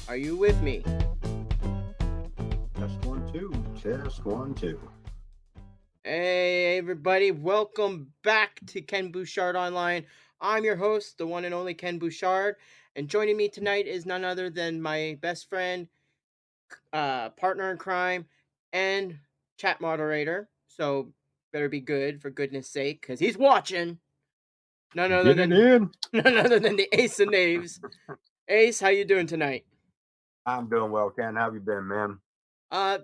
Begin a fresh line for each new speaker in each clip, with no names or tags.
Are you with me?
Test 1, 2. Test 1, 2.
Hey, everybody. Welcome back to Ken Bouchard Online. I'm your host, the one and only Ken Bouchard. And joining me tonight is none other than my best friend, partner in crime, and chat moderator. So better be good, for goodness sake, because he's watching. None other
Get it
than
in.
none other than the Ace of Knaves. Ace, how you doing tonight?
I'm doing well, Ken. How have you been, man?
Uh,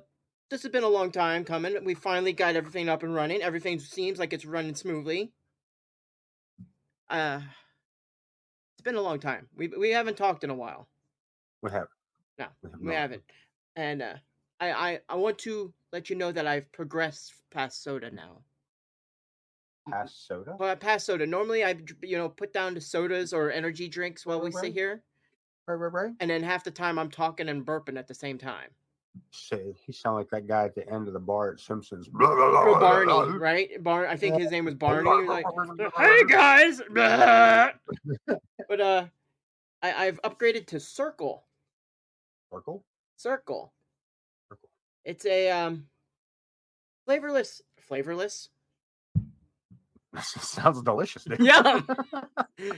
this has been a long time coming. We finally got everything up and running. Everything seems like it's running smoothly. Uh, it's been a long time. We haven't talked in a while.
We have.
No,
We have
we
not.
haven't. And I want to let you know that I've progressed past soda now.
Past soda?
Well, past soda. Normally, I put down to sodas or energy drinks while we sit here,
Right.
and then half the time I'm talking and burping at the same time.
Say, he sound like that guy at the end of the bar at Simpsons.
Oh, Barney, right? I think his name was Barney. He was like, "Hey guys," but I've upgraded to Circle.
Circle?
Circle.
Circle.
It's a flavorless.
Sounds delicious, dude.
Yum.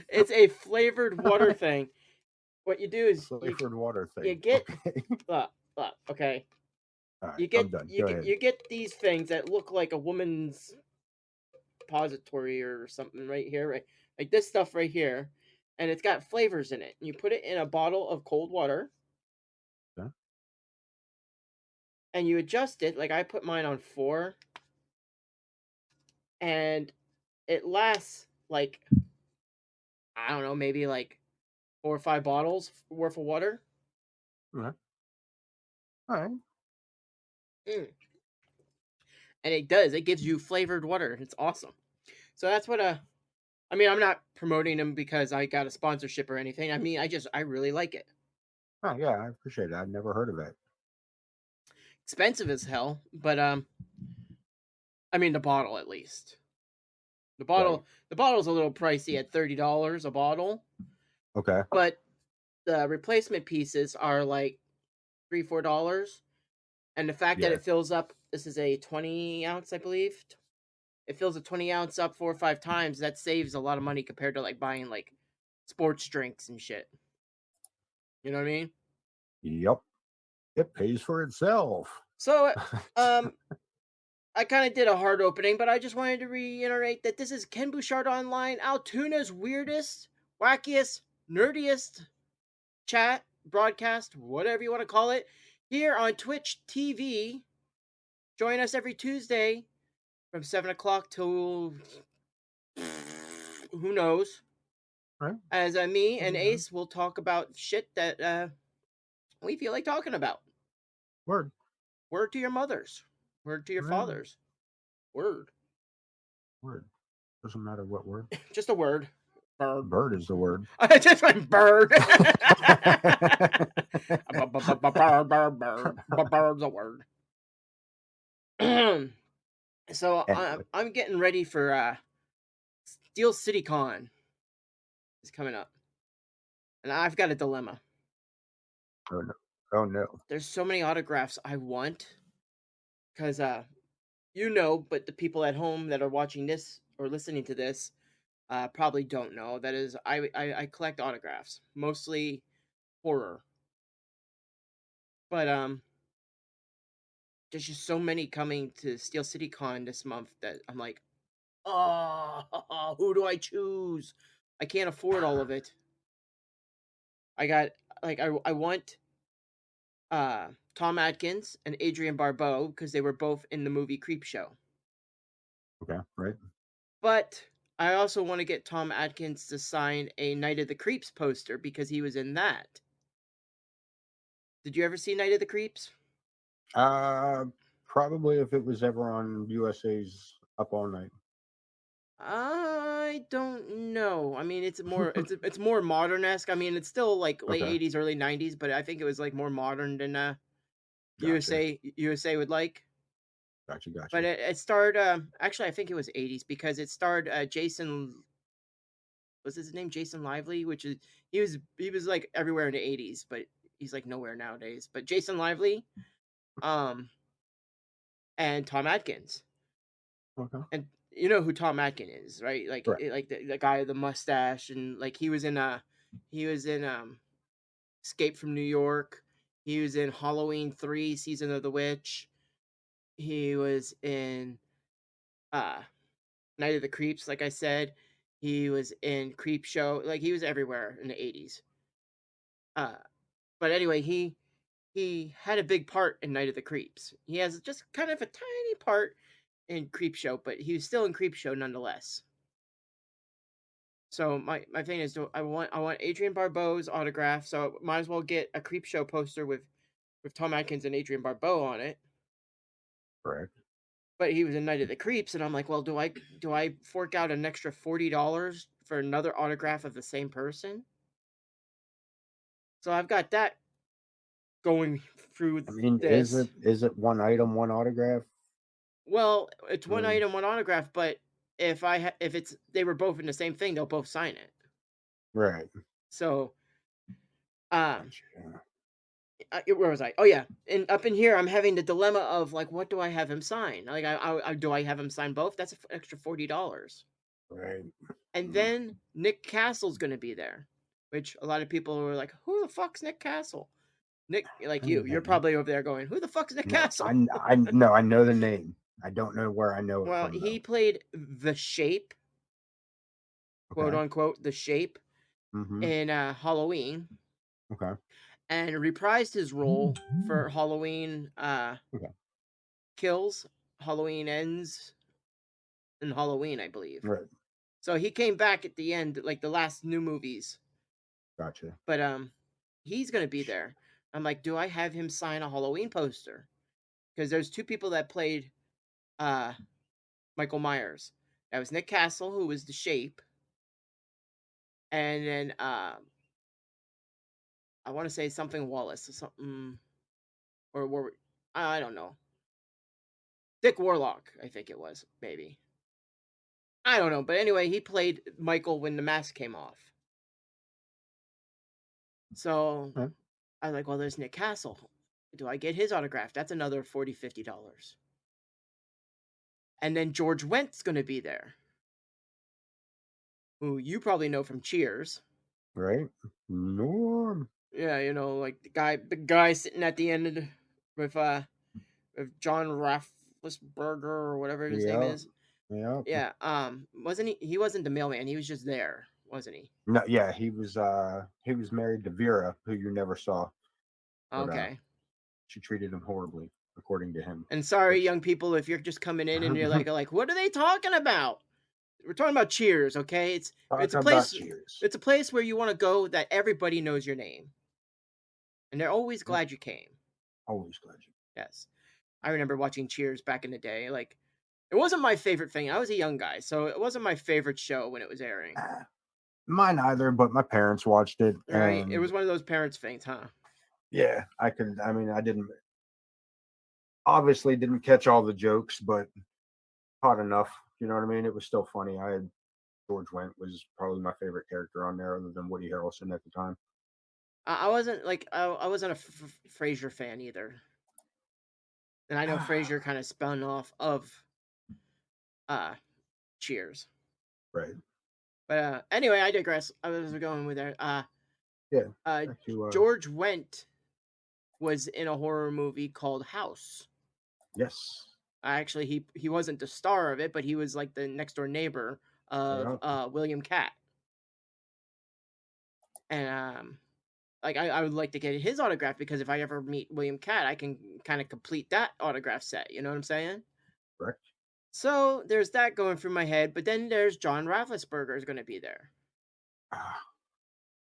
It's a flavored water thing. What you do is
Flavored water thing.
you get
Okay.
look, okay.
All right,
You get
I'm done.
you
Go
get
ahead.
you get these things that look like a woman's repository or something right here, right? Like this stuff right here, and it's got flavors in it. You put it in a bottle of cold water.
Yeah.
And you adjust it. Like I put mine on 4, and it lasts like, I don't know, maybe like 4 or 5 bottles worth of water.
All right.
Mm. And it does. It gives you flavored water. It's awesome. So that's what I mean, I'm not promoting them because I got a sponsorship or anything. I mean, I really like it.
Oh, yeah, I appreciate it. I've never heard of it.
Expensive as hell, but I mean the bottle at least. The bottle's a little pricey at $30 a bottle,
Okay.
but the replacement pieces are like $3-4. And the fact that
Yeah.
it fills up, this is a 20 ounce, I believe. It fills a 20 ounce up 4 or 5 times. That saves a lot of money compared to like buying like sports drinks and shit. You know what I mean?
Yep. It pays for itself.
So, I kind of did a hard opening, but I just wanted to reiterate that this is Ken Bouchard Online, Altoona's weirdest, wackiest, nerdiest chat, broadcast, whatever you want to call it, here on Twitch TV. Join us every Tuesday from 7 o'clock till who knows.
Right.
As me and Ace will talk about shit that we feel like talking about.
Word.
Word to your mothers. Word to your fathers. Word.
Doesn't matter what word.
Just a word. Bird.
Bird is the word.
I just went bird. Bird's a word. So
Anyway.
I'm getting ready for Steel City Con. It's coming up, and I've got a dilemma.
Oh no.
There's so many autographs I want, because but the people at home that are watching this or listening to this probably don't know. That is, I collect autographs, mostly horror. But there's just so many coming to Steel City Con this month that I'm like, oh, who do I choose? I can't afford all of it. I got I want Tom Atkins and Adrienne Barbeau because they were both in the movie Creepshow.
Okay, right.
But I also want to get Tom Atkins to sign a Night of the Creeps poster because he was in that. Did you ever see Night of the Creeps?
Probably if it was ever on USA's Up All Night.
I don't know. I mean, it's more modern-esque. I mean, it's still like late 80s, early 90s, but I think it was like more modern than
Gotcha.
USA would like.
Gotcha.
But it starred actually I think it was 80s because it starred Jason, was his name Jason Lively, which is he was like everywhere in the 80s, but he's like nowhere nowadays. But Jason Lively, um, and Tom Atkins.
Okay.
And you know who Tom Atkin is, right?
Right.
Like the guy with the mustache, and like he was in Escape from New York. He was in Halloween 3 Season of the Witch. He was in uh Night of the Creeps, like I said. He was in Creep Show. Like he was everywhere in the 80s. Uh but anyway, he had a big part in Night of the Creeps. He has just kind of a tiny part in Creep Show, but he was still in Creep Show nonetheless. So my thing is, I want Adrian Barbeau's autograph. So might as well get a Creep Show poster with Tom Atkins and Adrian Barbeau on it.
Correct.
But he was in Night of the Creeps, and I'm like, well, do I fork out an extra $40 for another autograph of the same person? So I've got that going through
I mean,
this.
is it one item, one autograph?
Well, it's
I
one
mean,
item, one autograph, but if it's they were both in the same thing, they'll both sign it.
right.
So um
Gotcha.
where was I? Oh yeah, and up in here, I'm having the dilemma of like, what do I have him sign? Like, do I have him sign both? That's an extra $40.
Right.
And
Mm.
then Nick Castle's going to be there, which a lot of people were like, "Who the fuck's Nick Castle?" Nick, like you're probably over there going, "Who the fuck's Nick
No,
Castle?"
I no, I know the name. I don't know where I know it
Well,
from
he
though.
played the Shape, quote
Okay.
unquote, the Shape
Mm-hmm.
in Halloween,
Okay.
and reprised his role for Halloween
Okay.
Kills, Halloween Ends, and Halloween, I believe.
Right.
So he came back at the end, like the last new movies.
Gotcha.
But he's gonna be there. I'm like, do I have him sign a Halloween poster? Because there's two people that played uh Michael Myers. That was Nick Castle, who was the Shape, and then I want to say something Wallace or something, or I don't know. Dick Warlock, I think it was, maybe. I don't know, but anyway, he played Michael when the mask came off. So
Right.
I was like, well, there's Nick Castle. Do I get his autograph? That's another $40-50. And then George Went's going to be there, who you probably know from Cheers.
Right. Norm.
Yeah, you know, like big guy sitting at the end of with John Rafflesberger or whatever his name
Yeah.
is.
Yeah.
Yeah, wasn't he? He wasn't the mailman. He was just there, wasn't he?
No, yeah, he was married to Vera, who you never saw, but
Okay.
she treated him horribly, according to him.
And sorry,
Which
young people, if you're just coming in and you're like, what are they talking about? We're talking about Cheers, okay? It's a
talking about
place.
Cheers.
It's a place where you want to go that everybody knows your name, and they're always
Yep.
glad you came.
Always glad you.
Yes, I remember watching Cheers back in the day. Like, it wasn't my favorite thing. I was a young guy, so it wasn't my favorite show when it was airing.
Mine either, but my parents watched it,
Right? It
and
was one of those parents things, huh?
yeah, I could. I mean, I didn't obviously didn't catch all the jokes, but caught enough. You know what I mean? It was still funny. I had George Wendt was probably my favorite character on there, other than Woody Harrelson at the time.
I wasn't like I wasn't a Frasier fan either, and I know Frasier kind of spun off of uh Cheers.
Right.
But anyway, I digress. I was going with there.
Yeah. Back to
George Wendt was in a horror movie called House.
yes.
Actually, he wasn't the star of it, but he was like the next door neighbor of
Yeah.
William Catt. And like I would like to get his autograph because if I ever meet William Catt, I can kind of complete that autograph set. You know what I'm saying?
Correct.
So there's that going through my head, but then there's John Rafflesberger is going to be there,
Ah,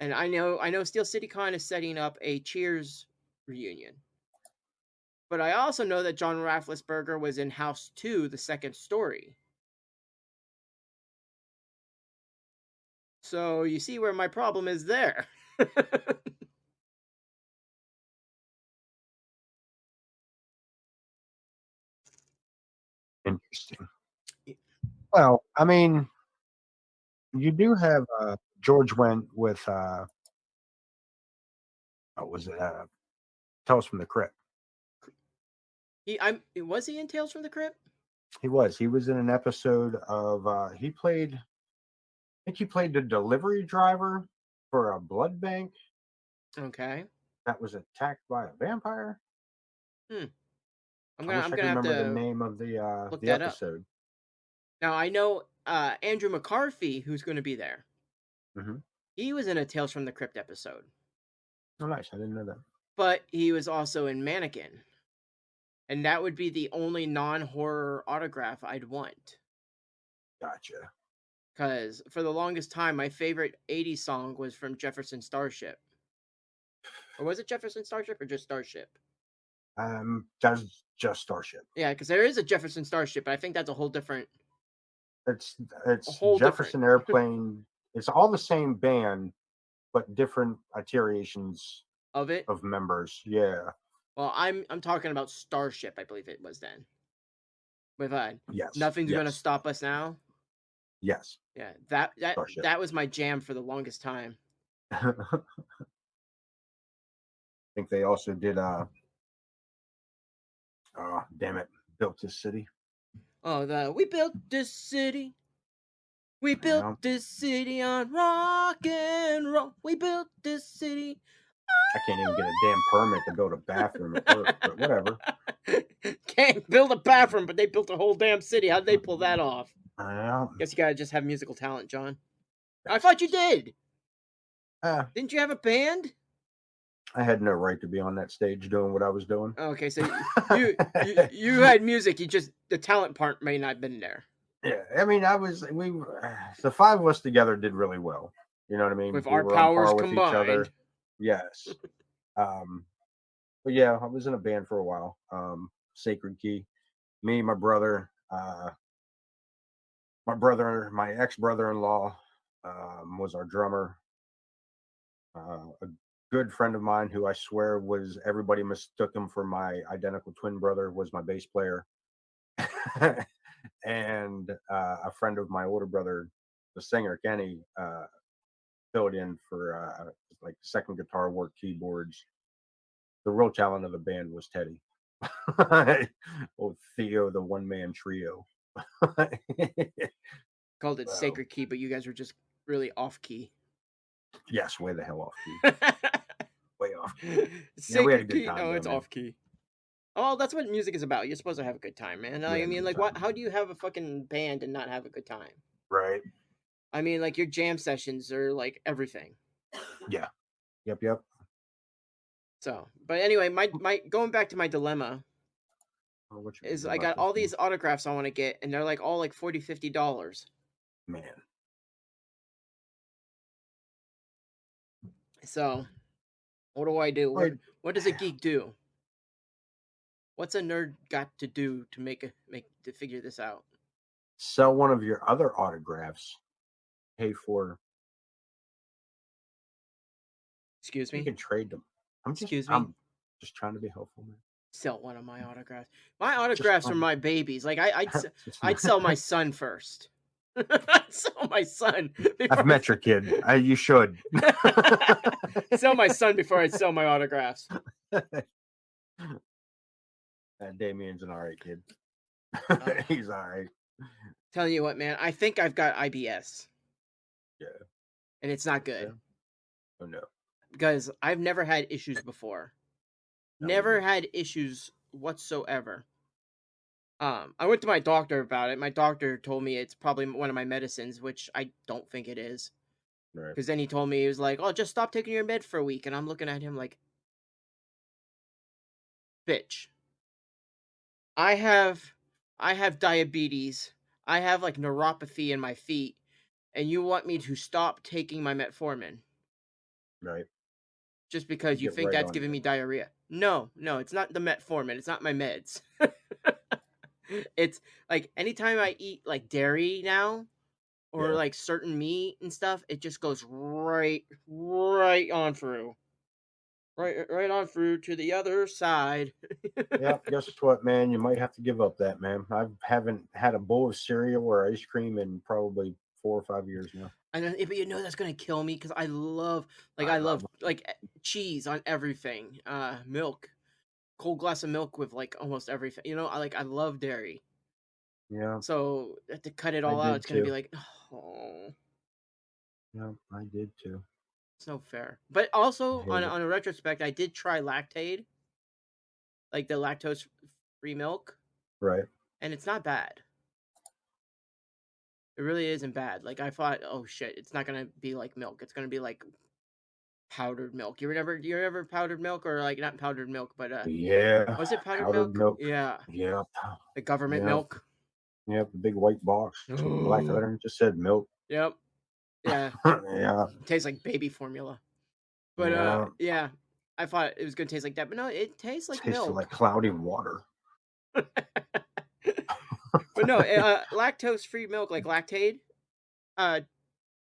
and I know Steel City Con is setting up a Cheers reunion, but I also know that John Rafflesberger was in House 2, the second story. So you see where my problem is there.
interesting. Well, I mean, you do have George Wendt with Was it Tales from the Crypt?
Was he in Tales from the Crypt?
He was. He was in an episode of. He played. I think he played the delivery driver for a blood bank
Okay.
that was attacked by a vampire.
Hmm.
I
I'm
wish I could
gonna have
remember the
to
name of
look
the
that up.
episode.
Now I know Andrew McCarthy, who's going to be there.
Hmm.
He was in a Tales from the Crypt episode,
Oh, nice. I didn't know that.
but he was also in Mannequin, and that would be the only non-horror autograph I'd want.
Gotcha.
Because for the longest time, my favorite '80s song was from Jefferson Starship, or was it Jefferson Starship or just Starship?
That's just Starship.
Yeah, because there is a Jefferson Starship, but I think that's a whole different.
It's
A
it's
whole different
Jefferson Airplane. It's all the same band, but different iterations
of it.
of members. Yeah.
Well, I'm talking about Starship. I believe it was then. With
Yes.
Nothing's gonna
Yes.
stop us now.
Yes.
Yeah, that
Starship.
that was my jam for the longest time.
I think they also did. Oh, damn it! Built this city.
Oh, we built this city. We built
Well,
this city on rock and roll. We built this city.
I can't even get a damn permit to build a bathroom at work, but whatever.
Can't build a bathroom, but they built a whole damn city. How'd they pull that off?
Well,
Guess you gotta just have musical talent, John. I thought you did.
uh,
Didn't you have a band?
I had no right to be on that stage doing what I was doing.
Okay, so you had music. You just the talent part may not have been there.
Yeah, I mean, the five of us together did really well. You know what I mean?
With
We
our
were on
powers
par with each other.
combined.
Yes. But yeah, I was in a band for a while. Sacred Key. Me, my ex brother-in-law was our drummer. A good friend of mine who I swear was everybody mistook him for my identical twin brother was my bass player. And a friend of my older brother, the singer Kenny, filled in for like second guitar work, keyboards. The real talent of the band was Teddy. Old Theo, the one man trio.
Called it
Wow.
Sacred Key, but you guys were just really off key.
Yes, way the hell off key. Way off key. Yeah, we had a
Sacred
good
Key.
time
No,
though,
it's
man.
off key. Oh, that's what music is about. You're supposed to have a good time, man.
We
I
had a
mean,
good
like,
time,
what? How do you have a fucking band and not have a good time?
Right.
I mean, like your jam sessions are like everything.
Yeah. Yep.
So, but anyway, my going back to my dilemma
Oh, what you gonna
is
do
I
about
got
this
all
one?
these autographs I want to get, and they're like all like $40-50.
Man.
So, what do I do?
Wait,
What does a geek do? What's a nerd got to do to make to figure this out?
sell one of your other autographs. Pay for
Excuse
you
me.
can trade them.
Excuse me.
I'm just trying to be helpful, man.
Sell one of my autographs. My
Just
autographs are
trying
my babies. Like I'd
It's
I'd sell my son first. I'd sell my son.
I've met your kid. You should.
Sell my son before I sell my autographs.
Damien's an alright kid. He's alright.
Telling you what, man, I think I've got IBS.
Yeah.
And it's not good.
Yeah. Oh no.
Because I've never had issues before.
No,
Never
me
had issues whatsoever. I went to my doctor about it. My doctor told me it's probably one of my medicines, which I don't think it is.
Right.
Because then he told me, he was like, oh, just stop taking your med for a week. And I'm looking at him like, bitch. I have diabetes. I have like neuropathy in my feet. And you want me to stop taking my metformin
Right.
just because you
Get
think
right
that's
on
giving
it.
me diarrhea. No, it's not the metformin. It's not my meds. It's like anytime I eat like dairy now or
Yeah.
like certain meat and stuff, it just goes right on through. Right on through to the other side.
Yeah, guess what, man? You might have to give up that, man. I haven't had a bowl of cereal or ice cream in probably 4 or 5 years now.
And then, but that's gonna kill me because I love
I love
cheese on everything. Milk, cold glass of milk with like almost everything. I love dairy.
Yeah,
So to cut it
I
all out,
did
it's gonna be
too.
like, oh,
Yeah, I did too.
it's no fair. But
I
also
hate it.
on a retrospect, I did try Lactaid, like the lactose free milk,
Right.
and it's not bad. It really isn't bad. Like I thought, oh shit, it's not gonna be like milk. It's gonna be like powdered milk. You ever powdered milk or like not powdered milk, but
Yeah,
was it powdered
powdered
milk?
milk.
Yeah,
Yep.
the government
Yep.
milk.
Yep. The big white box, black
Oh,
lettering, just said milk.
yep, yeah.
Yeah.
It tastes like baby formula. But
Yeah.
yeah, I thought it was gonna taste like that, but no, it tastes like
Tasted
milk.
like cloudy water.
But no, lactose free milk like Lactaid, uh,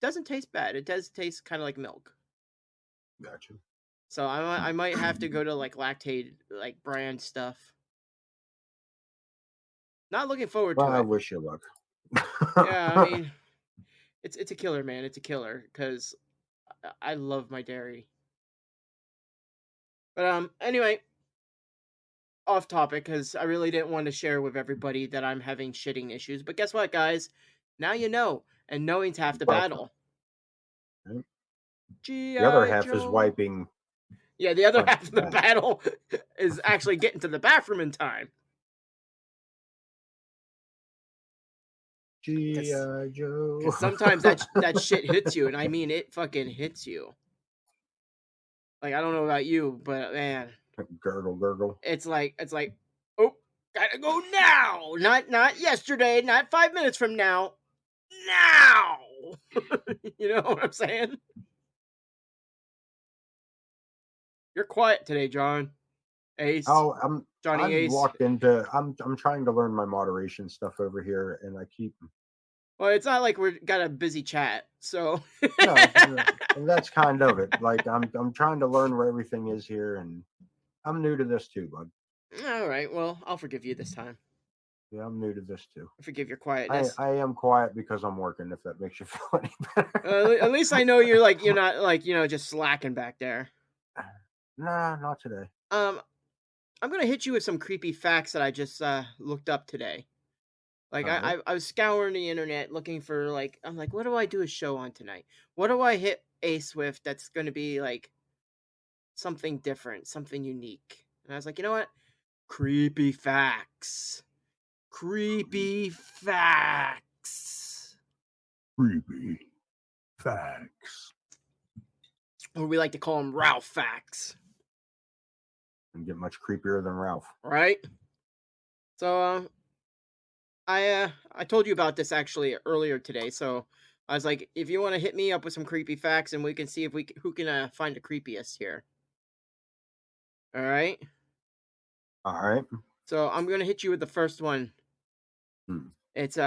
doesn't taste bad. It does taste kind of like milk.
Gotcha.
So I might have to go to like Lactaid like brand stuff. Not looking forward
Well,
to
I
it.
wish you luck.
Yeah, I mean, it's a killer, man. It's a killer because I love my dairy. But anyway, off topic because I really didn't want to share with everybody that I'm having shitting issues. But guess what, guys? Now you know, and knowing's half the
Well,
battle.
the other
G.I.
half is
Joe.
wiping
Yeah, the other
front
half of
to
the
back.
battle is actually getting to the bathroom in time.
G.I. Joe.
Because sometimes that shit hits you, and I mean it fucking hits you. Like I don't know about you, but man,
Gurgle, gurgle.
it's like, oh, gotta go now. Not yesterday, not 5 minutes from now. Now. You know what I'm saying? You're quiet today, John. Ace.
Oh,
Johnny
I've
Ace.
walked into. I'm trying to learn my moderation stuff over here, and I keep
Well, it's not like we're got a busy chat, so
no, and that's kind of it. Like I'm trying to learn where everything is here, and I'm new to this too, bud.
all right. Well, I'll forgive you this time.
Yeah, I'm new to this too.
I forgive your
I
quietness.
I am quiet because I'm working. If that makes you feel any better.
At least I know you're not like just slacking back there.
Nah, not today.
Um, I'm gonna hit you with some creepy facts that I just looked up today. Like
All right.
I was scouring the internet looking for like I'm like, what do I do a show on tonight? What do I hit Ace with that's gonna be like something different, something unique? And I was like, you know what? Creepy facts. Creepy facts.
Creepy facts.
Or we like to call them Ralph facts,
And get much creepier than Ralph.
right? So I told you about this actually earlier today. So I was like, if you want to hit me up with some creepy facts, and we can see if who can find the creepiest here. All right.
All right.
So I'm gonna hit you with the first one.
Hmm.
It's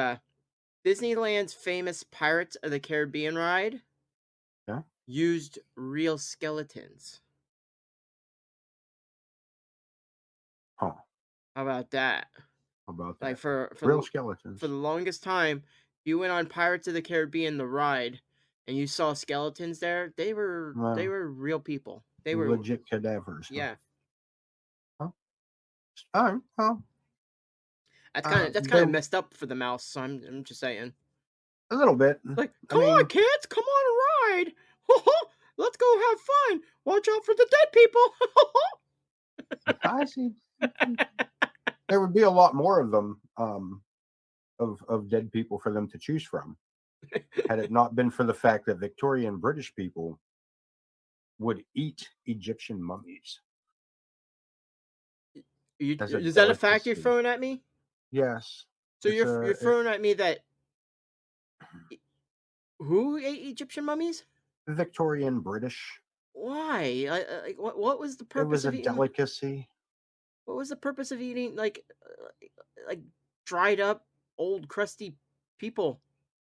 Disneyland's famous Pirates of the Caribbean ride
Yeah.
used real skeletons.
Huh.
How about that?
How about
Like
that?
for
Real
the
skeletons.
for the longest time, you went on Pirates of the Caribbean the ride, and you saw skeletons there. They
Well,
were real people. They were
legit cadavers. Huh?
yeah.
Huh? All right. Well,
That's kind of
they
messed up for the mouse. So I'm just saying.
a little bit.
Like,
I
come on,
mean,
kids, come on a ride. Let's go have fun. Watch out for the dead people.
I see. There would be a lot more of them, of dead people for them to choose from, had it not been for the fact that Victorian British people would eat Egyptian mummies as a
Is that a fact you're
delicacy.
throwing at me?
Yes,
So
it's
you're throwing at me that who ate Egyptian mummies?
Victorian British.
Why? Like, what was the
It
purpose
was a
of eating?
delicacy.
What was the purpose of eating like dried up old crusty people?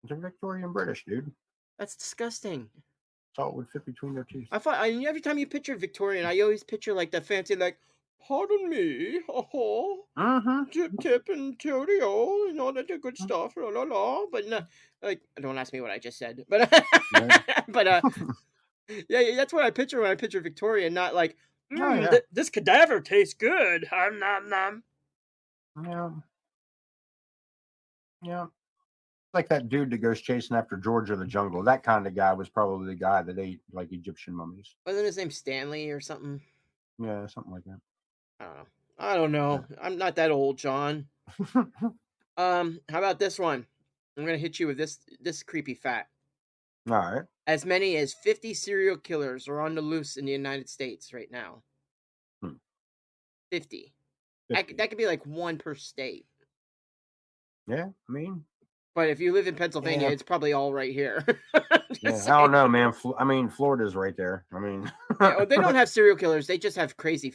They're Victorian British, dude.
That's disgusting.
That's all it would fit between their teeth.
I thought every time you picture Victorian, I always picture like the fancy like Pardon me. Oh,
Mm-hmm.
Tip Tip and Toadie-O and all that good stuff. La la la. But no, like, don't ask me what I just said. But
Right.
but yeah, that's what I picture when I picture Victoria, not like,
Oh yeah.
this cadaver tastes good. Nom nom.
Yeah. Yeah. Like that dude that goes chasing after George of the Jungle. That kind of guy was probably the guy that ate like Egyptian mummies.
Wasn't his name Stanley or something?
Yeah, something like that.
I don't know. I don't know. I'm not that old, John.
Yeah.
How about this one? I'm gonna hit you with this creepy fact.
All right.
As many as 50 serial killers are on the loose in the United States right now.
Hmm.
50.
50.
That could be like one per state.
Yeah, I mean,
But if you live in Pennsylvania,
yeah,
it's probably all right here.
yeah.
Just
I don't
saying.
know, man. I mean, Florida's right there. I mean,
Yeah, well, they don't have serial killers. They just have crazy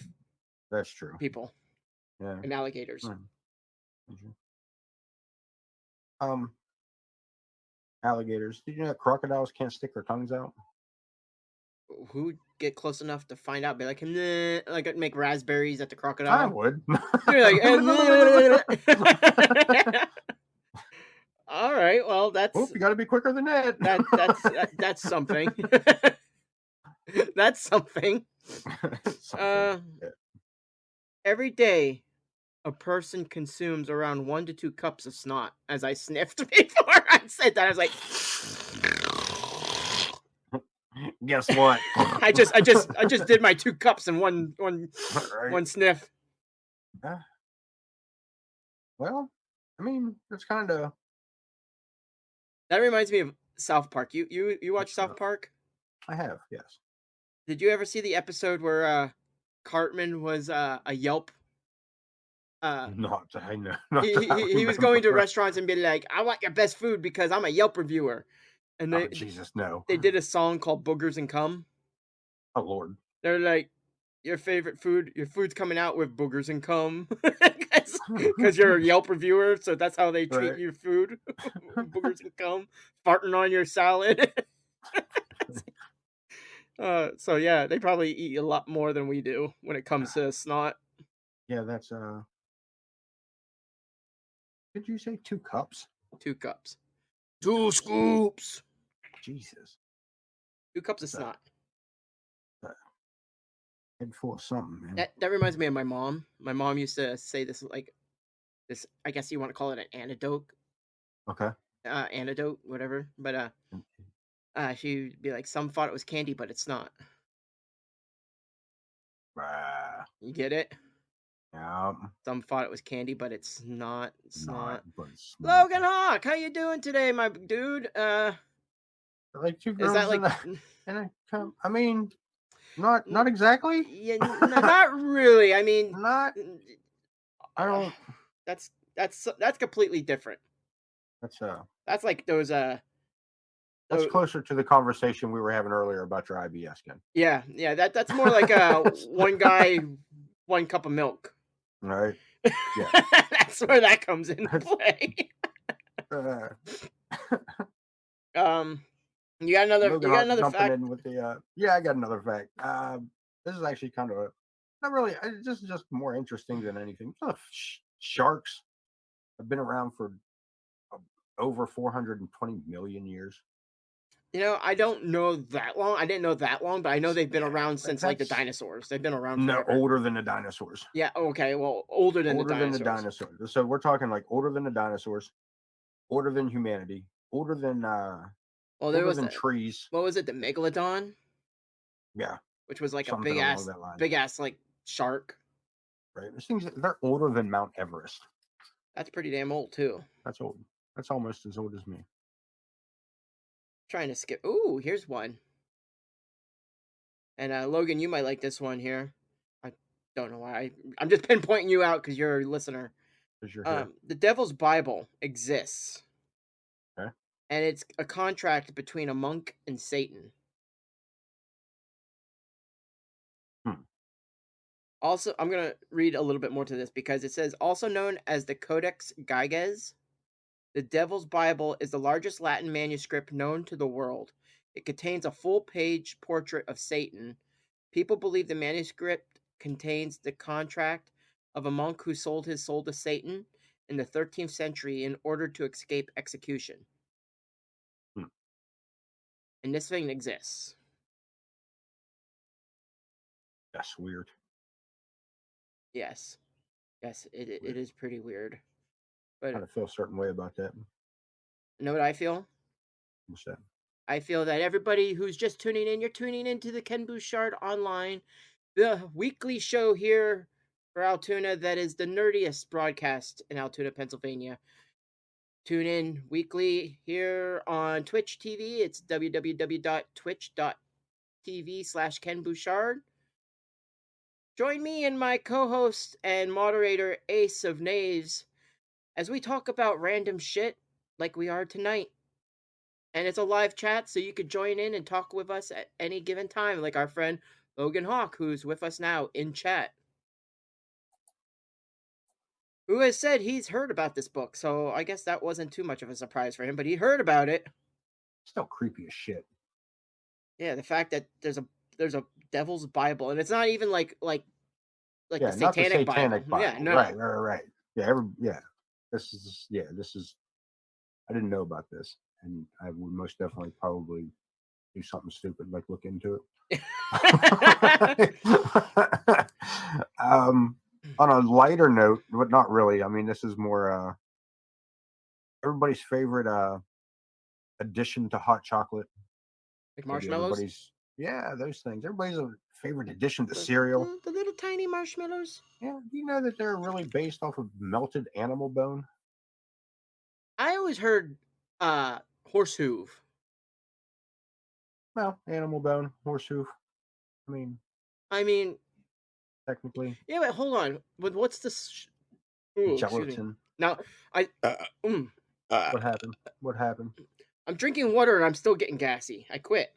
that's true.
people
Yeah.
and alligators.
Hmm. Mhm. Um, alligators. Did you know that crocodiles can't stick their tongues out?
Who would get close enough to find out? Be like, nah, like make raspberries at the
I
crocodile.
would.
You're like, all right. Well,
Oh, you got to be quicker than that.
that's something. That's something.
Something. Yeah.
Every day, a person consumes around 1 to 2 cups of snot. As I sniffed before I said that, I was like,
Guess what?
I just did my 2 cups in
Right.
one sniff.
Well, I mean, it's kind of.
That reminds me of South Park. You watch South Park?
I have, yes.
Did you ever see the episode where Cartman was a Yelp?
Not that I know. Not
He,
that I
he was going to
remember.
restaurants and be like, "I want your best food because I'm a Yelp reviewer." And
Oh Jesus, no.
they did a song called "Boogers and Cum."
Oh Lord.
They're like, "Your favorite food, your food's coming out with boogers and cum," because you're a Yelp reviewer, so that's how they treat
Right.
your food: boogers and cum, farting on your salad. So yeah, they probably eat a lot more than we do when it comes to snot.
Yeah, that's did you say 2 cups?
2 cups, 2 scoops,
Jesus.
2 cups of
That's
snot.
a head full of something, man.
That reminds me of my mom. My mom used to say this, like, this. I guess you want to call it an antidote,
Okay.
antidote, whatever. But she'd be like, "Some thought it was candy, but it's not." You get it?
Yeah.
Some thought it was candy, but it's not. It's not.
But it's
Logan Hawk, how you doing today, my dude?
like two
Is that
girls
like?
in a cup. I mean, not exactly.
Yeah, not really. I mean,
Not. I don't.
that's completely different.
That's
That's like those
That's
oh,
closer to the conversation we were having earlier about your IBS skin.
yeah, that's more like one guy, 1 cup of milk.
Right. Yeah.
That's where that comes into play. Um, you got
Logan Hawk
another
jumping
fact?
in with the yeah, I got another fact. This is actually kind of not really. This is just more interesting than anything. Sharks have been around for uh, over 420 million years.
I don't know that long. I didn't know that long, but I know they've been
Yeah,
around since like the
that's
dinosaurs. They've been around
no
forever.
older than the dinosaurs.
Yeah. Okay. Well, older than the
Older than the
dinosaurs.
dinosaurs. So we're talking like older than the dinosaurs, older than humanity,
Well, there
older
was
than trees.
what was it? The megalodon,
Yeah,
which was like a
something along that line.
big ass like shark.
Right. These things they're older than Mount Everest.
That's pretty damn old too.
That's old. That's almost as old as me.
Trying to skip. Ooh, here's one. And Logan, you might like this one here. I don't know why. I'm just pinpointing you out because you're a listener.
Because you're here.
The Devil's Bible exists.
Okay.
And it's a contract between a monk and Satan. Also, I'm going to read a little bit more to this because it says, also known as the Codex Gigas, the Devil's Bible is the largest Latin manuscript known to the world. It contains a full-page portrait of Satan. People believe the manuscript contains the contract of a monk who sold his soul to Satan in the 13th century in order to escape execution.
Hmm.
And this thing exists.
That's weird.
Yes. Yes, it
Weird.
is pretty weird.
I
But
kind of feel a certain way about that.
you know what I feel?
What's that?
I feel that everybody who's just tuning in, you're tuning into the Ken Bouchard Online, the weekly show here for Altoona that is the nerdiest broadcast in Altoona, Pennsylvania. Tune in weekly here on Twitch TV. It's www.twitch.tv/Ken Bouchard. Join me and my co-host and moderator Ace of Knaves as we talk about random shit like we are tonight. And it's a live chat, so you could join in and talk with us at any given time, like our friend Logan Hawk, who's with us now in chat, who has said he's heard about this book. So I guess that wasn't too much of a surprise for him, but he heard about it.
Still creepy as shit.
Yeah, the fact that there's a devil's Bible, and it's not even like the
Yeah, not the
satanic Bible.
satanic
Yeah,
Bible.
no.
Right. Yeah. This is. I didn't know about this, and I would most definitely probably do something stupid like look into it. On a lighter note, but not really. I mean, this is more everybody's favorite addition to hot chocolate.
Like
Maybe
marshmallows,
everybody's those things. Everybody's favorite addition to cereal.
the little tiny marshmallows.
Yeah, do you know that they're really based off of melted animal bone?
I always heard horse hoof.
Well, animal bone, horse hoof. I mean,
I mean,
technically,
yeah, but hold on. But what's this? Oh, excuse me.
gelatin.
Now, I
What happened? What happened?
I'm drinking water and I'm still getting gassy. I quit.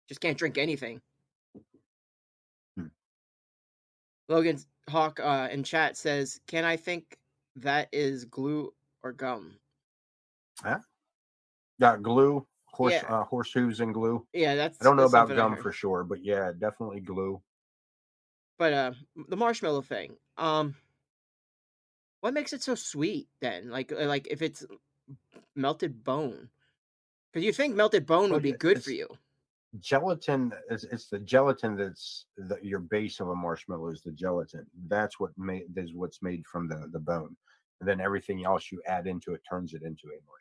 Just can't drink anything.
Hmm.
Logan Hawk in chat says, "Can I think that is glue or gum?"
Huh? Got glue,
Yeah,
horse hooves and glue.
yeah,
I don't know
that's
about
something I
gum
heard.
for sure, but yeah, definitely glue.
But the marshmallow thing. What makes it so sweet then? Like if it's melted bone, because you think melted bone would
Well,
be
yeah,
good for
it's
you.
gelatin. It's the gelatin that's your base of a marshmallow is the gelatin. That's what is what's made from the bone, and then everything else you add into it turns it into a marshmallow.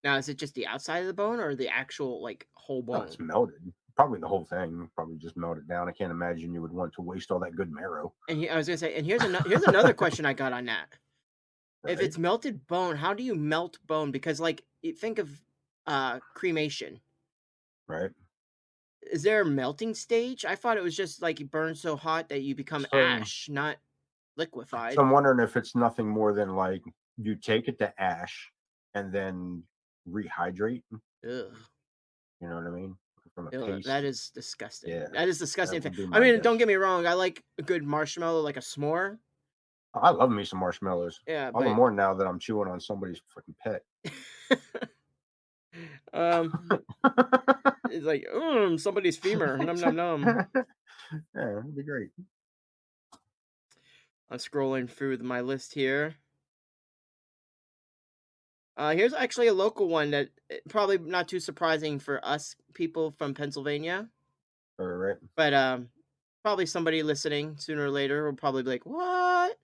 Now, is it just the outside of the bone or the actual like whole
No, it's
bone?
melted. Probably the whole thing. Probably just melt it down. I can't imagine you would want to waste all that good marrow.
And I was gonna say, and here's another question I got on that. If
Right.
it's melted bone, how do you melt bone? Because like you think of cremation.
Right.
Is there a melting stage? I thought it was just like you burn so hot that you become
So,
ash, not
so
liquefied.
I'm wondering if it's nothing more than like you take it to ash and then rehydrate.
Ugh.
You know what I mean? From a
Ew, that
paste.
is disgusting.
Yeah,
That is
that
disgusting.
would be
I
my
mean, don't
guess.
get me wrong. I like a good marshmallow, like a s'more.
I love me some marshmallows.
Yeah,
All the
but
more now that I'm chewing on somebody's fucking pet.
um, it's like somebody's femur. Num num num.
Yeah, that'd be great.
I'm scrolling through my list here. Here's actually a local one that probably not too surprising for us people from Pennsylvania,
All right.
but probably somebody listening sooner or later will probably be like, "What?"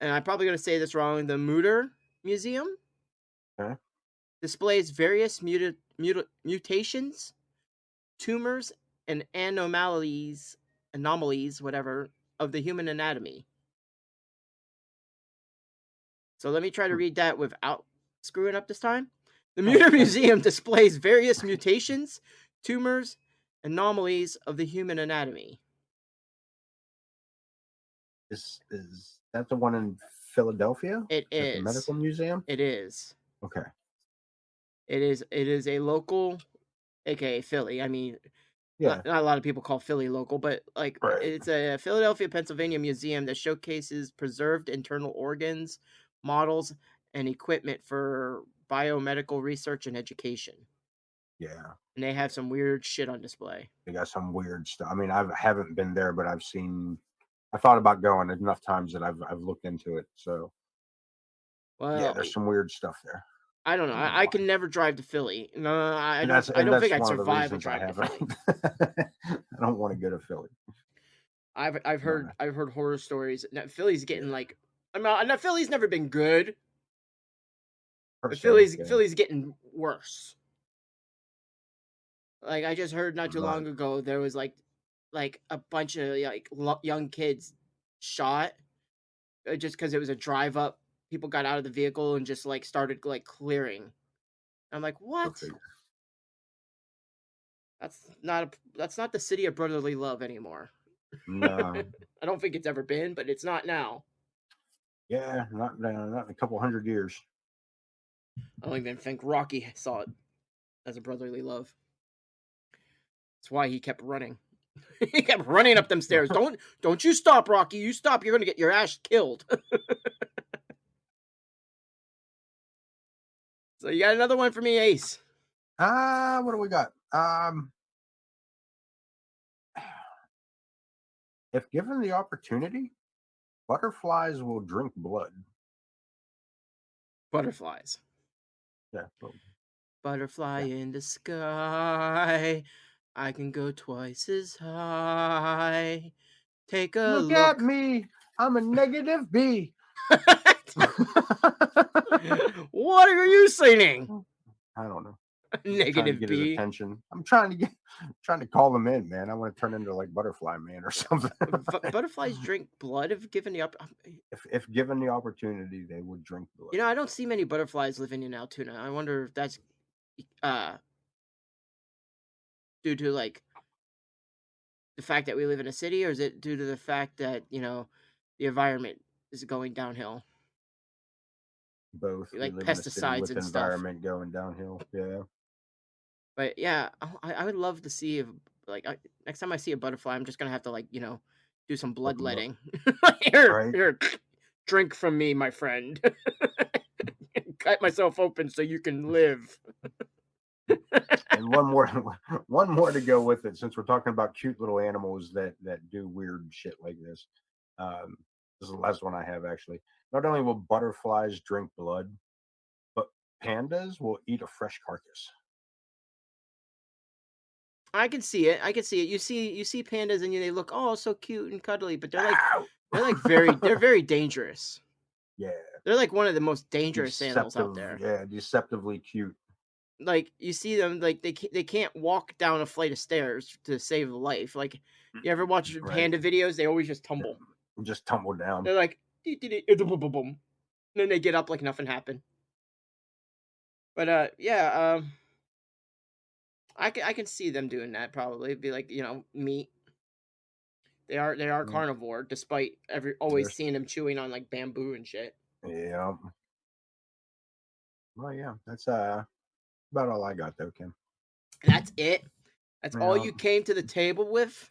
And I'm probably going to say this wrong. The Mutter Museum
Okay.
displays various mutations, tumors, and anomalies, whatever, of the human anatomy. So let me try to
Hmm.
read that without screwing up this time. The
All right.
Mutter Museum displays various mutations, tumors, anomalies of the human anatomy.
Is that the one in Philadelphia
It
at the
is.
medical museum?
It is.
Okay.
It is. It is a local, aka Philly. I mean,
Yeah.
not a lot of people call Philly local, but like
Right.
it's a Philadelphia, Pennsylvania museum that showcases preserved internal organs, models, and equipment for biomedical research and education.
Yeah,
and they have some weird shit on display.
they got some weird stuff. I mean, I haven't been there, but I've seen. I thought about going enough times that I've looked into it. So yeah,
Well,
there's some weird stuff there.
I don't know.
I don't know
I
why.
can never drive to Philly. No, I
And
don't.
that's
I
and
don't think
that's
I'd
one of the
survive a
reasons I
drive to
haven't.
Philly.
I don't want to go to Philly.
I've
No,
heard horror stories. Now, Philly's getting like, I'm not. Philly's never been good,
per
but
se, yeah.
Philly's getting worse. Like I just heard not too
But
long ago, there was like a bunch of like young kids shot just because it was a drive up. People got out of the vehicle and just like started like clearing. I'm like,
go
what?
figure.
That's not the city of brotherly love anymore.
No,
I don't think it's ever been, but it's not now.
yeah, not in a couple hundred years.
I don't even think Rocky saw it as a brotherly love. That's why he kept running. He kept running up them stairs. Don't you stop, Rocky. You stop, you're gonna get your ass killed. So you got another one for me, Ace.
What do we got? If given the opportunity, butterflies will drink blood.
Butterflies.
Yeah, well,
Butterfly
yeah.
in the sky. I can go twice as high. Take a
Look at
look.
me. I'm a negative B.
What are you singing?
I don't know. I'm just trying to
Negative
get his
B.
attention. I'm trying to trying to call him in, man. I want to turn into like Butterfly Man or something.
Butterflies drink blood if given the
If given the opportunity, they would drink blood.
I don't see many butterflies living in Altoona. I wonder if that's uh due to like the fact that we live in a city, or is it due to the fact that the environment is going downhill,
Both. We
like
live in a city
pesticides
with
and stuff.
environment going downhill. Yeah.
But yeah, I would love to see if like next time I see a butterfly, I'm just gonna have to like do some
Look 'em up.
bloodletting. Here,
Right.
here, drink from me, my friend. Cut myself open so you can live.
And one more, one more to go with it. Since we're talking about cute little animals that do weird shit like this, um, this is the last one I have actually. Not only will butterflies drink blood, but pandas will eat a fresh carcass.
I can see it. I can see it. You see pandas and they look so cute and cuddly, but
Ow!
they're very dangerous.
Yeah,
They're like one of the most dangerous animals out
deceptive.
there.
Yeah, deceptively cute.
Like you see them like they can't walk down a flight of stairs to save a life. Like you ever watch
Right.
panda videos? They always just
Yeah.
tumble.
Just tumble down.
They're like "Dee, dee, dee, boom, boom, boom." And then they get up like nothing happened. But yeah, I can see them doing that probably. It'd be like, meat. They are
Yeah,
carnivore despite every always
there's,
seeing them chewing on like bamboo and shit.
yeah. Well, yeah. That's about all I got though, Kim.
That's it. That's all
Yeah.
you came to the table with?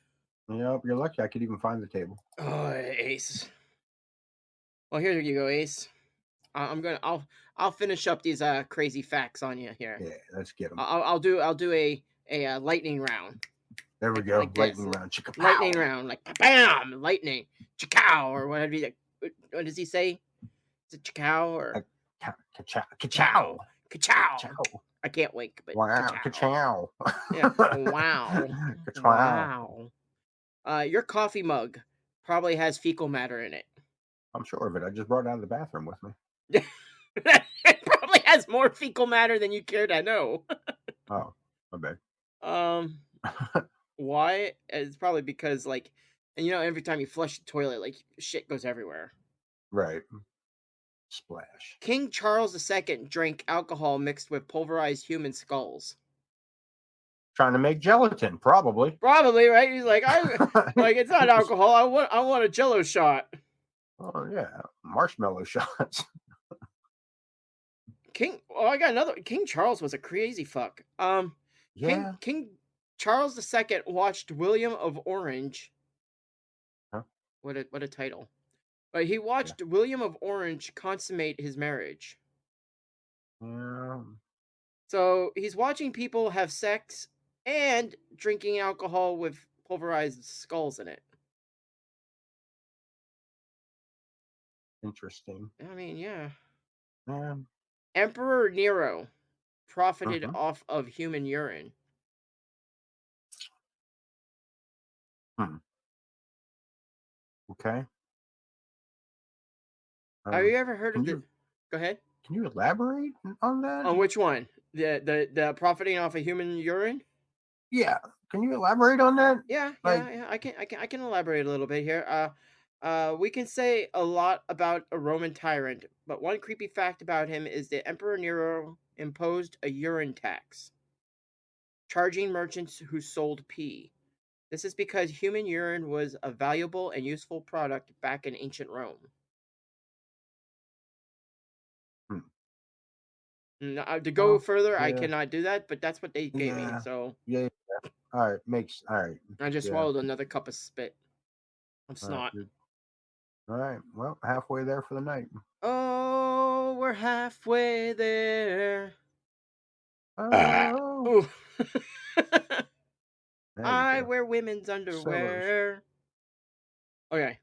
Yep. You're lucky I could even find the table.
Oh, Ace. Well, here you go, Ace. I'm gonna I'll finish up these crazy facts on you here.
Yeah. Let's get them.
I'll do a lightning round
There we
like
go.
this.
Lightning round. Chicka
Lightning
pow.
round like bam lightning chicow or whatever what does he say? Is it chicow or
Ka-chow.
cow?
Ka-chow.
Ka-chow.
Ka-chow.
I can't wink, but
Wow.
ka-chow.
Ka-chow.
Yeah. Wow.
Ka-chow.
Wow. Your coffee mug probably has fecal matter in it.
I'm sure of it. I just brought it out of the bathroom with me.
It probably has more fecal matter than you care to know.
Oh, my bad.
Um, why? It's probably because like, and every time you flush the toilet, like shit goes everywhere.
Right. Splash.
King Charles II drank alcohol mixed with pulverized human skulls.
Trying to make gelatin, probably.
Probably right. He's like, I like it's not alcohol. I want a Jello shot.
Oh yeah, marshmallow shots.
King. Oh, I got another. King Charles was a crazy fuck.
Yeah.
King Charles II watched William of Orange.
Huh?
What a title. But he
Yeah.
watched William of Orange consummate his marriage.
Yeah.
So he's watching people have sex and drinking alcohol with pulverized skulls in it.
Interesting.
I mean, yeah.
Um,
Emperor Nero profited
mhm.
off of human urine.
Hmm. Okay.
Have you
Um,
ever heard
can
of the?
you
Go ahead.
can you elaborate on that?
On which one? The profiting off of human urine?
Yeah. Can you elaborate on that?
Yeah,
Like,
yeah, yeah. I can elaborate a little bit here. We can say a lot about a Roman tyrant, but one creepy fact about him is that Emperor Nero imposed a urine tax, charging merchants who sold pee. This is because human urine was a valuable and useful product back in ancient Rome.
hmm,
To go
well,
further, I
yeah,
cannot do that, but that's what they gave me.
yeah,
So
yeah. All right, all right.
I just
Yeah,
swallowed another cup of spit of
all right,
snot.
good. All right. Well, halfway there for the night.
Oh, we're halfway there. Ah.
Oh,
Ooh.
there you
I
go.
wear women's
Solos.
underwear. Okay,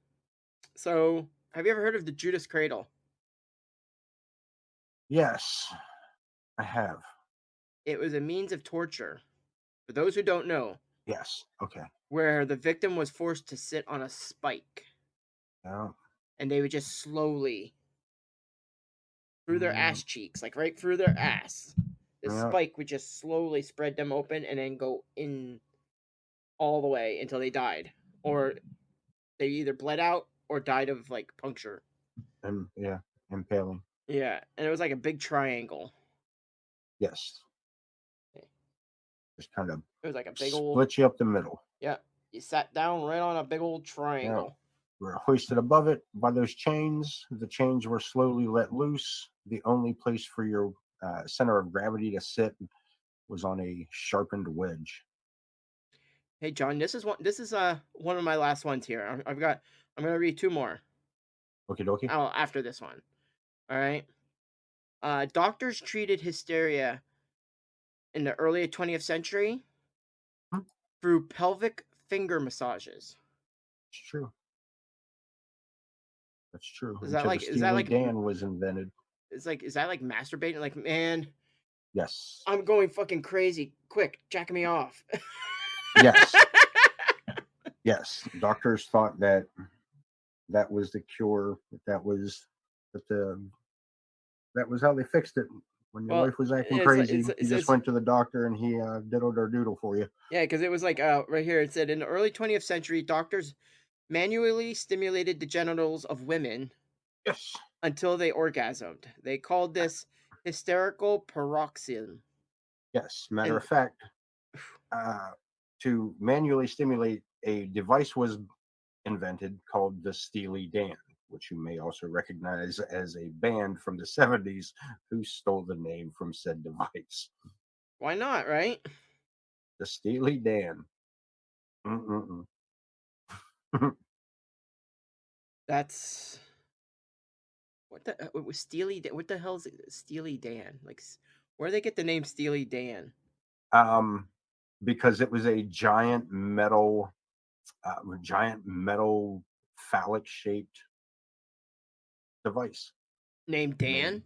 so have you ever heard of the Judas Cradle?
Yes, I have.
It was a means of torture. For those who don't know,
Yes. Okay.
where the victim was forced to sit on a spike
Yeah.
and they would just slowly through their
Mm,
ass cheeks, like right through their ass. The
yeah.
spike would just slowly spread them open and then go in all the way until they died, or they either bled out or died of like puncture.
And yeah, impaling.
Yeah, and it was like a big triangle.
Yes. Just kind of
It was like a big old,
split you up the middle.
yeah. You sat down right on a big old
Yeah.
triangle.
Were hoisted above it by those chains. The chains were slowly let loose. The only place for your center of gravity to sit was on a sharpened wedge.
Hey John, this is one. This is one of my last ones here. I've got. I'm gonna read two more.
Okie dokie.
After this one. All right. Doctors treated hysteria in the early 20th century
Hmm,
through pelvic finger massages.
it's true. That's true.
Is that
Until the
like? Is that
Steely
like?
Dan was invented.
Is like? Is that like masturbating? Like, man,
Yes.
I'm going fucking crazy. Quick, jack me off.
Yes. Yes. Doctors thought that that was the cure. That the that was how they fixed it. When your
Well,
wife was acting
it's like
crazy, you just went to the doctor and he diddled or doodle for you.
yeah, because it was like right here. It said in the early 20th century, doctors manually stimulated the genitals of women
Yes.
until they orgasmed. They called this hysterical paroxysm.
Yes. Matter
And
of fact, uh, to manually stimulate, a device was invented called the Steely Dan, which you may also recognize as a band from the 70s who stole the name from said device.
why not, right?
The Steely Dan. Mm-mm-mm.
That's what the what was Steely. What the hell is it? Steely Dan? Like, where they get the name Steely Dan?
um, because it was a giant metal phallic shaped device.
Named
And
Dan?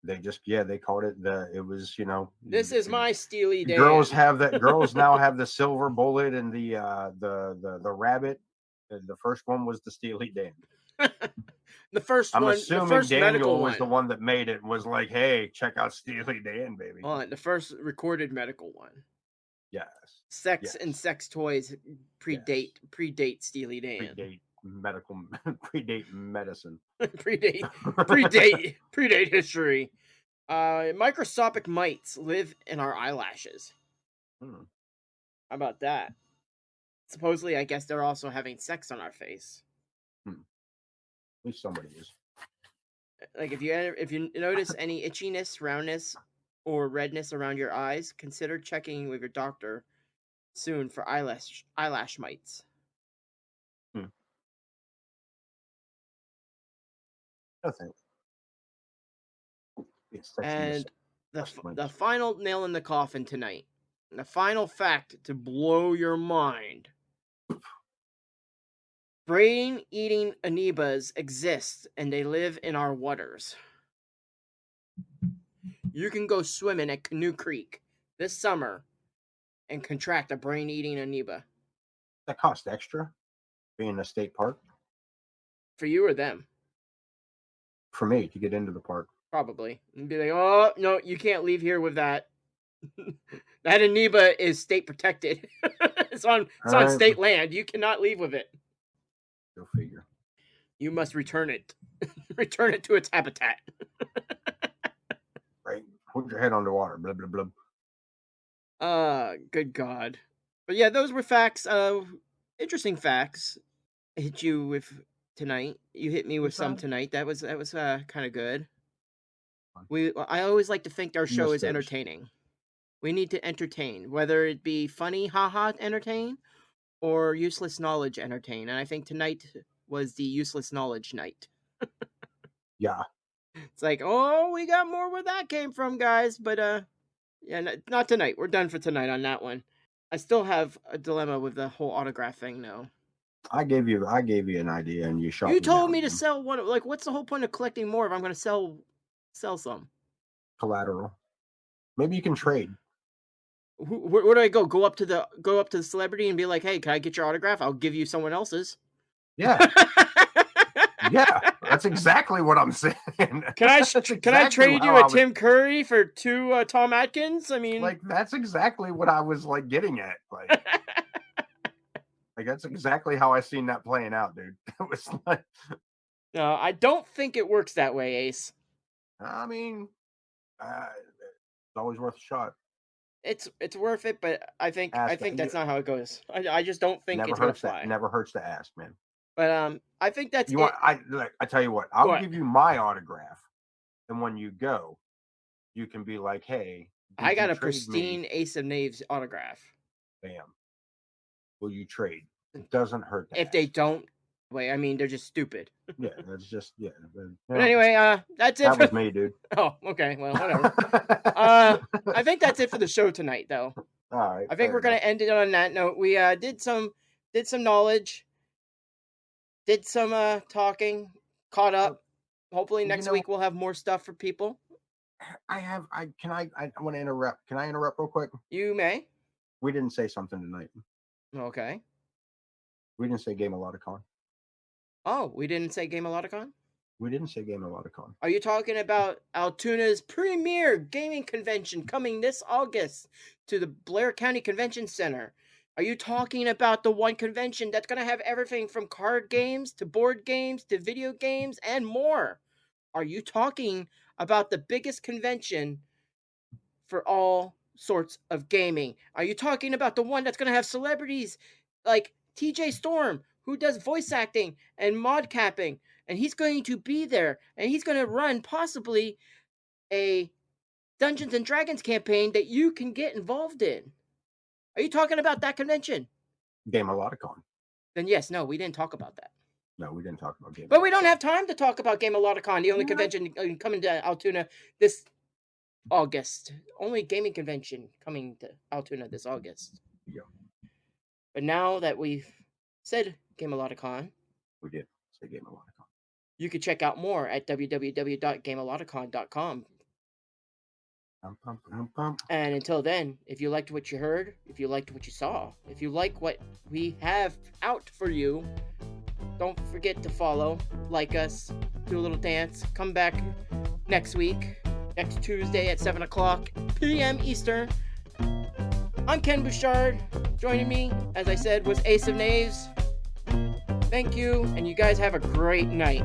they just, yeah, they called it it was,
This is my Steely
girls
Dan.
have that. Girls now have the silver bullet and the rabbit. The first one was the Steely Dan.
The first
I'm
one, the
assuming
first medical
Daniel was the
one.
one that made it and was like, "Hey, check out Steely Dan, baby."
The first recorded medical one.
Yes,
Sex and
yes,
sex toys
yes.
predate Steely Dan.
Predate medical, predate medicine.
predate predate history. Microscopic mites live in our eyelashes.
Hmm,
How about that? Supposedly, I guess they're also having sex on our face.
hmm. At least somebody is.
Like if you notice any itchiness, roundness, or redness around your eyes, consider checking with your doctor soon for eyelash mites.
Hmm. Nothing. It's sexiness.
And the final nail in the coffin tonight. The final fact to blow your mind. Brain-eating amoebas exist, and they live in our waters. You can go swimming at Canoe Creek this summer and contract a brain-eating amoeba.
That cost extra, being in a state park?
For you or them?
For me, to get into the park.
Probably. And be like, oh, no, you can't leave here with that. That amoeba is state protected. It's on state land. You cannot leave with it.
Go figure.
You must return it. Return it to its habitat.
Right. Put your head underwater. Blah, blah, blah.
Good God. But yeah, those were facts. Interesting facts. I hit you with tonight. You hit me with some tonight. That was kind of good. I always like to think our show is entertaining. We need to entertain, whether it be funny, haha, entertain, or useless knowledge entertain. And I think tonight was the useless knowledge night.
Yeah.
It's like, oh, we got more where that came from, guys. But yeah, not tonight. We're done for tonight on that one. I still have a dilemma with the whole autograph thing, though.
I gave you an idea, and you shot.
You told me to sell one. Like, what's the whole point of collecting more if I'm going to sell some
collateral? Maybe you can trade.
Where do I go? Go up to the celebrity and be like, "Hey, can I get your autograph? I'll give you someone else's."
Yeah. Yeah, that's exactly what I'm saying.
Can I trade you a Tim Curry for 2 Tom Atkins? I mean,
like, that's exactly what I was like getting at. Like, like that's exactly how I seen that playing out, dude. It was like,
no, I don't think it works that way, Ace.
I mean, it's always worth a shot.
It's worth it, but I think that's not how it goes. I just don't think it's gonna fly.
Never hurts to ask, man.
But I think that's
you want. I tell you what, I'll give you my autograph, and when you go, you can be like, "Hey,
I got a pristine Ace of Knaves autograph."
Bam. Will you trade? It doesn't hurt.
If they don't, I mean, they're just stupid.
Yeah, that's just
But anyway, that's it.
That was me, dude.
Oh, okay. Well, whatever. I think that's it for the show tonight, though.
All right.
I think we're gonna end it on that note. We did some knowledge. Did some talking, caught up. Hopefully next week we'll have more stuff for people.
I want to interrupt. Can I interrupt real quick?
You may.
We didn't say something tonight.
Okay.
We didn't say Game of Loticon.
Oh, we didn't say Game of Loticon?
We didn't say Game of Loticon.
Are you talking about Altoona's premier gaming convention coming this August to the Blair County Convention Center? Are you talking about the one convention that's going to have everything from card games to board games to video games and more? Are you talking about the biggest convention for all sorts of gaming? Are you talking about the one that's going to have celebrities like TJ Storm, who does voice acting and mod capping, and he's going to be there, and he's going to run possibly a Dungeons and Dragons campaign that you can get involved in? Are you talking about that convention?
Game of Loticon.
Then yes, no, we didn't talk about that.
No, we didn't talk about Game.
But we don't have time to talk about Game of Loticon, the only convention coming to Altoona this August. Only gaming convention coming to Altoona this August.
Yeah.
But now that we've said Game of Loticon,
we did say Game of Loticon.
You can check out more at www.gameofloticon.com. And until then, if you liked what you heard, if you liked what you saw, if you like what we have out for you, don't forget to follow, like us, do a little dance. Come back next week, next Tuesday at 7 o'clock p.m. Eastern. I'm Ken Bouchard. Joining me, as I said, was Ace of Knaves. Thank you, and you guys have a great night.